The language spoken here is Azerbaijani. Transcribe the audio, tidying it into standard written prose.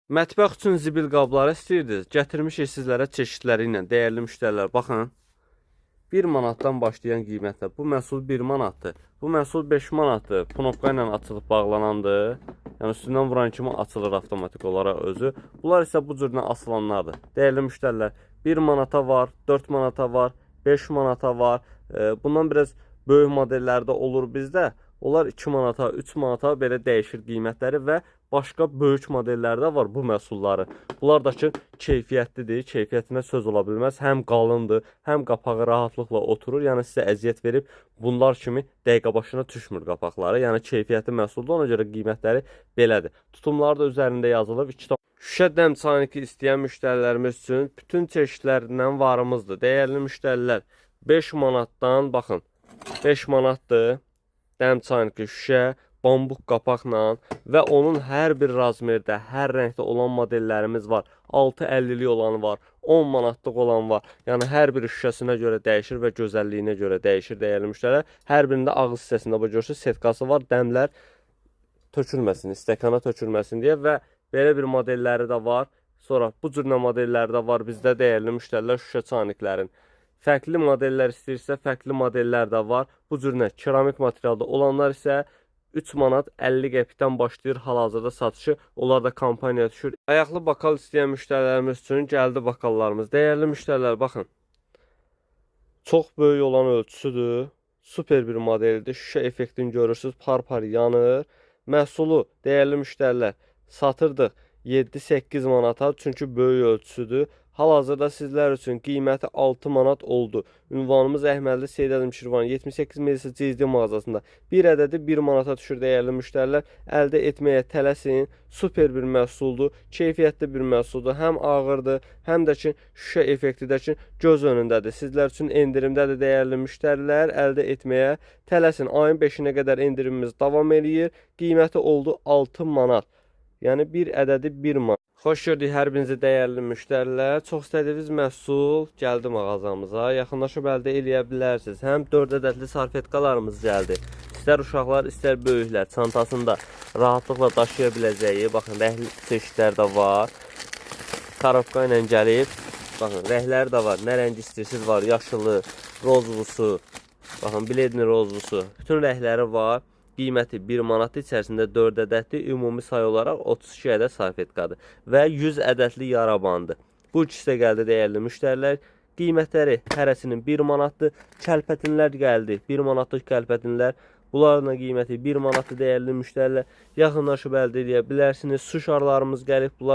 Mətbəx üçün zibil qabları istəyirdiniz. Gətirmişik sizlərə çeşidləri ilə. Dəyərli müştərilər, baxın. 1 manatdan başlayan qiymətlə. Bu məhsul 1 manatdır. Bu məhsul 5 manatdır. Punopka ilə açılıb bağlanandır. Yəni üstündən vuran kimi açılır avtomatik olaraq özü. Bunlar isə bu cürdən asılanlardır. Dəyərli müştərilər, 1 manata var, 4 manata var, 5 manata var. Bundan biraz böyük modellərdə olur bizdə. Onlar 2 manata, 3 manata belə dəyişir qiymətləri və başqa böyük modellərdə var bu məhsulları. Bunlar da ki, keyfiyyətlidir, keyfiyyətinə söz ola bilməz. Həm qalındır, həm qapağı rahatlıqla oturur. Yəni sizə əziyyət verib bunlar kimi dəqiqə başına düşmür qapaqları. Yəni keyfiyyətli məhsuldur, ona görə qiymətləri belədir. Tutumları da üzərində yazılıb. Şüşə dəm çayniki istəyən müştərilərimiz üçün bütün çeşidlərindən varımızdır. Dəyərli müştərilər, 5 manatdan, baxın, 5 manatdır. Dəm çayniki şüşə, bambuq qapaqla və onun hər bir razmerdə, hər rəngdə olan modellərimiz var. 6.50'lik olanı var, 10 manatlıq olan var. Yəni hər bir şüşəsinə görə dəyişir və gözəlliyinə görə dəyişir dəyərli müştərilər. Hər birində ağız hissəsində bu görürsünüz setkası var. Dəmlər tökülməsin, stəkana tökülməsin deyə və belə bir modelləri də var. Sonra bu cür modelləri də var bizdə dəyərli müştərilər şüşə çayniklərin. Fərqli modellər istəyirsə, fərqli modellər də var. Bu cürünə keramik materialda olanlar isə 3 manat 50 qəpikdən başlayır hal-hazırda satışı. Onlar da kampaniyaya düşür. Ayaqlı bakal istəyən müştərilərimiz üçün gəldi bakallarımız. Dəyərli müştərilər, baxın. Çox böyük olan ölçüsüdür. Super bir modeldir. Şüşə effektini görürsünüz. Par-par yanır. Məhsulu, dəyərli müştərilər, satırdıq 7-8 manata. Çünki böyük ölçüsüdür. Hal-hazırda sizlər üçün qiyməti 6 manat oldu. Ünvanımız Əhmədli Seydədim Şirvan 78 Melisi Cizdi mağazasında. Bir ədədi 1 manata düşür dəyərli müştərilər. Əldə etməyə tələsin. Super bir məhsuldur. Keyfiyyətli bir məhsuldur. Həm ağırdır, həm də ki şüşə effekti də ki göz önündədir. Sizlər üçün endirimdədir dəyərli müştərilər. Əldə etməyə tələsin. Ayın 5-nə qədər endirimimiz davam eləyir. Qiyməti oldu 6 manat. Yəni bir ədədi 1 manat. Xoş gördük hər birinizi dəyərli müştərilər. Çox istədiyiniz məhsul gəldi mağazamıza. Yaxınlaşıb əldə eləyə bilərsiniz. Həm 4 ədədli sarfetkalarımız gəldi. İstər uşaqlar, istər böyüklər çantasında rahatlıqla daşıya biləcəyi. Baxın, rəhli çeşidlər də var. Karobka ilə gəlib. Baxın, rəhləri də var. Nə rəng istəyirsiniz var. Yaşılı, rozlusu. Baxın, bledni rozlusu. Bütün rəhləri var. Qiyməti 1 manat içərisində 4 ədədli, ümumi say olaraq 32 ədəd sarfetkadır və 100 ədədli yara bandı. Bu ikisi də gəldi dəyərli müştərilər. Qiymətləri hərəsinin 1 manatdır. Kəlpətinlər gəldi. 1 manatlıq kəlpətinlər. Bunların da qiyməti 1 manatdır dəyərli müştərilər. Yaxınlaşıb əldə edə bilərsiniz. Su şarlarımız gəlib. Bunlar